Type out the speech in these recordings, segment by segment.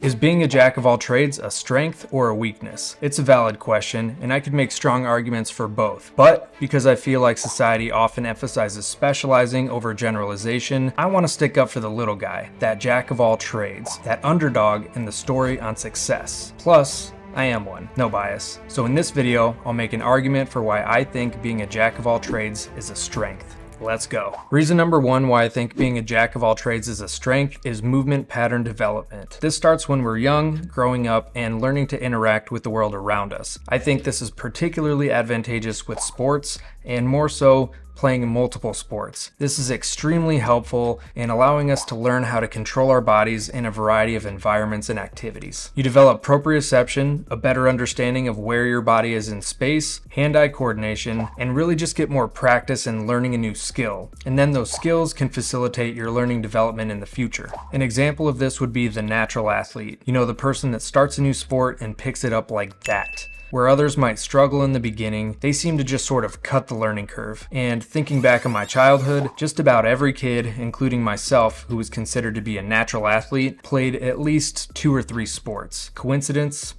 Is being a jack of all trades a strength or a weakness? It's a valid question, and I could make strong arguments for both. But because I feel like society often emphasizes specializing over generalization, I want to stick up for the little guy, that jack of all trades, that underdog in the story on success. Plus, I am one, no bias. So in this video, I'll make an argument for why I think being a jack of all trades is a strength. Let's go. Reason number one why I think being a jack of all trades is a strength is movement pattern development. This starts when we're young, growing up, and learning to interact with the world around us. I think this is particularly advantageous with sports, and more so playing multiple sports. This is extremely helpful in allowing us to learn how to control our bodies in a variety of environments and activities. You develop proprioception, a better understanding of where your body is in space, hand-eye coordination, and really just get more practice in learning a new skill. And then those skills can facilitate your learning development in the future. An example of this would be the natural athlete. You know, the person that starts a new sport and picks it up like that. Where others might struggle in the beginning, they seem to just sort of cut the learning curve. And thinking back on my childhood, just about every kid, including myself, who was considered to be a natural athlete, played at least 2 or 3 sports. Coincidence?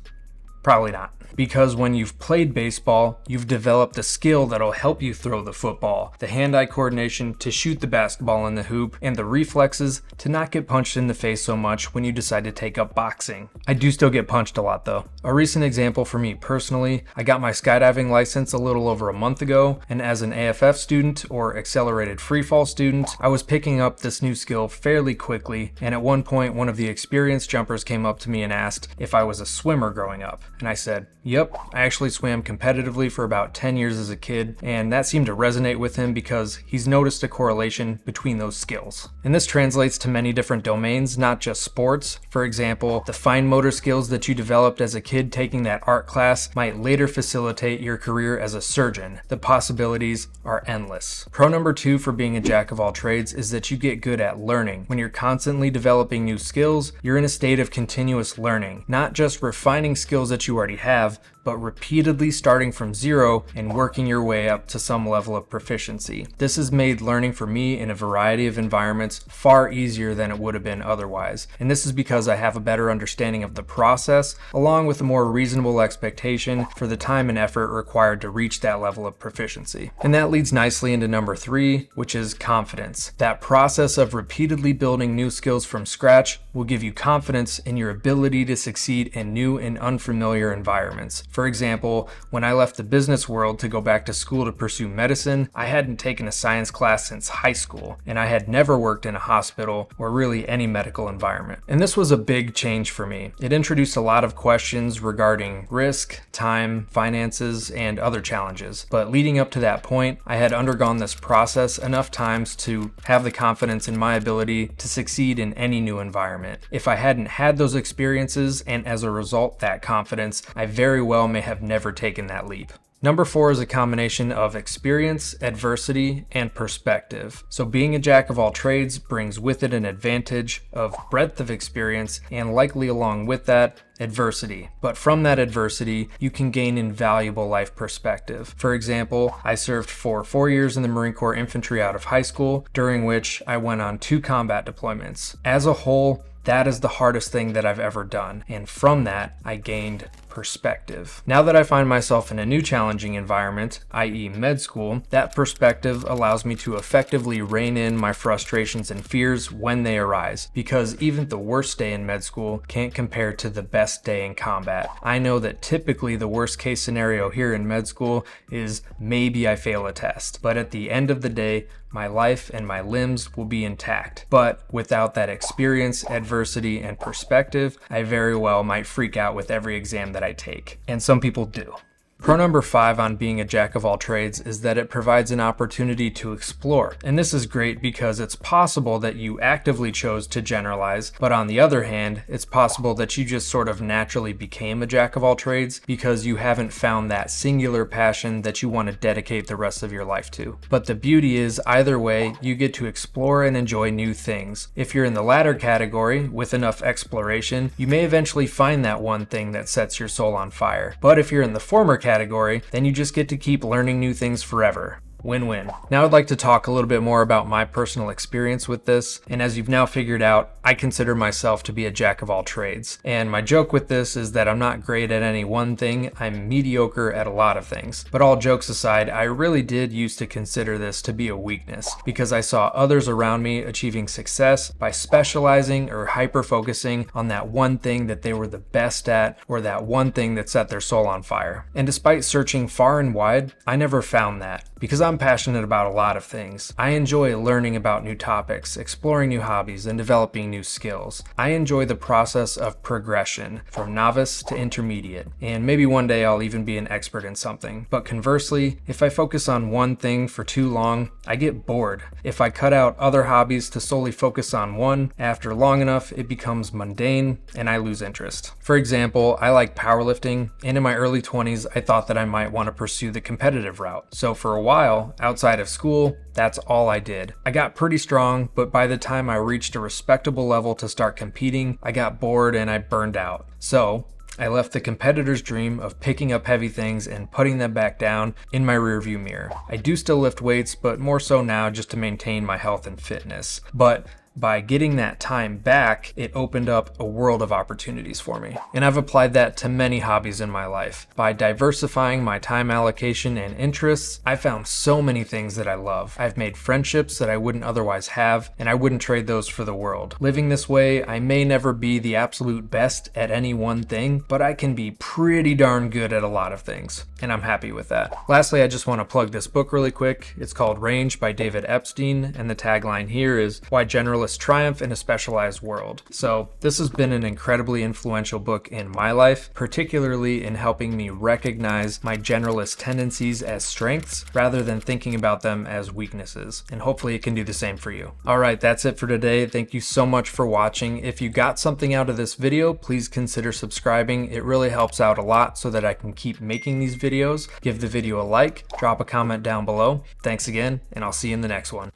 Probably not. Because when you've played baseball, you've developed a skill that'll help you throw the football, the hand-eye coordination to shoot the basketball in the hoop, and the reflexes to not get punched in the face so much when you decide to take up boxing. I do still get punched a lot though. A recent example for me personally, I got my skydiving license a little over a month ago, and as an AFF student or accelerated freefall student, I was picking up this new skill fairly quickly, and at one point one of the experienced jumpers came up to me and asked if I was a swimmer growing up, and I said, yep, I actually swam competitively for about 10 years as a kid, and that seemed to resonate with him because he's noticed a correlation between those skills. And this translates to many different domains, not just sports. For example, the fine motor skills that you developed as a kid taking that art class might later facilitate your career as a surgeon. The possibilities are endless. Pro number 2 for being a jack of all trades is that you get good at learning. When you're constantly developing new skills, you're in a state of continuous learning, not just refining skills that you already have, but repeatedly starting from zero and working your way up to some level of proficiency. This has made learning for me in a variety of environments far easier than it would have been otherwise. And this is because I have a better understanding of the process, along with a more reasonable expectation for the time and effort required to reach that level of proficiency. And that leads nicely into number 3, which is confidence. That process of repeatedly building new skills from scratch will give you confidence in your ability to succeed in new and unfamiliar environments. For example, when I left the business world to go back to school to pursue medicine, I hadn't taken a science class since high school, and I had never worked in a hospital or really any medical environment. And this was a big change for me. It introduced a lot of questions regarding risk, time, finances, and other challenges. But leading up to that point, I had undergone this process enough times to have the confidence in my ability to succeed in any new environment. If I hadn't had those experiences, and as a result that confidence, I very well may have never taken that leap. Number 4 is a combination of experience, adversity, and perspective. So being a jack of all trades brings with it an advantage of breadth of experience and likely along with that, adversity. But from that adversity, you can gain invaluable life perspective. For example, I served for 4 years in the Marine Corps Infantry out of high school, during which I went on 2 combat deployments. As a whole, that is the hardest thing that I've ever done, and from that, I gained perspective. Now that I find myself in a new challenging environment, i.e. med school, that perspective allows me to effectively rein in my frustrations and fears when they arise, because even the worst day in med school can't compare to the best day in combat. I know that typically the worst case scenario here in med school is maybe I fail a test, but at the end of the day, my life and my limbs will be intact. But without that experience, adversity, and perspective, I very well might freak out with every exam that I take. And some people do. Pro number 5 on being a jack of all trades is that it provides an opportunity to explore. And this is great because it's possible that you actively chose to generalize, but on the other hand, it's possible that you just sort of naturally became a jack of all trades because you haven't found that singular passion that you want to dedicate the rest of your life to. But the beauty is, either way, you get to explore and enjoy new things. If you're in the latter category, with enough exploration, you may eventually find that one thing that sets your soul on fire. But if you're in the former category, then you just get to keep learning new things forever. Win-win. Now I'd like to talk a little bit more about my personal experience with this, and as you've now figured out, I consider myself to be a jack of all trades. And my joke with this is that I'm not great at any one thing, I'm mediocre at a lot of things. But all jokes aside, I really did used to consider this to be a weakness, because I saw others around me achieving success by specializing or hyper-focusing on that one thing that they were the best at, or that one thing that set their soul on fire. And despite searching far and wide, I never found that. Because I'm passionate about a lot of things. I enjoy learning about new topics, exploring new hobbies, and developing new skills. I enjoy the process of progression, from novice to intermediate, and maybe one day I'll even be an expert in something. But conversely, if I focus on one thing for too long, I get bored. If I cut out other hobbies to solely focus on one, after long enough, it becomes mundane and I lose interest. For example, I like powerlifting, and in my early 20s, I thought that I might want to pursue the competitive route. So for a while, outside of school, that's all I did. I got pretty strong, but by the time I reached a respectable level to start competing, I got bored and I burned out. So I left the competitor's dream of picking up heavy things and putting them back down in my rearview mirror. I do still lift weights, but more so now just to maintain my health and fitness. But by getting that time back, it opened up a world of opportunities for me. And I've applied that to many hobbies in my life. By diversifying my time allocation and interests, I found so many things that I love. I've made friendships that I wouldn't otherwise have, and I wouldn't trade those for the world. Living this way, I may never be the absolute best at any one thing, but I can be pretty darn good at a lot of things. And I'm happy with that. Lastly, I just want to plug this book really quick. It's called Range by David Epstein, and the tagline here is Why Generalists Triumph in a Specialized World. So this has been an incredibly influential book in my life, particularly in helping me recognize my generalist tendencies as strengths rather than thinking about them as weaknesses. And hopefully it can do the same for you. All right, that's it for today. Thank you so much for watching. If you got something out of this video, please consider subscribing. It really helps out a lot so that I can keep making these videos. Give the video a like, drop a comment down below. Thanks again, and I'll see you in the next one.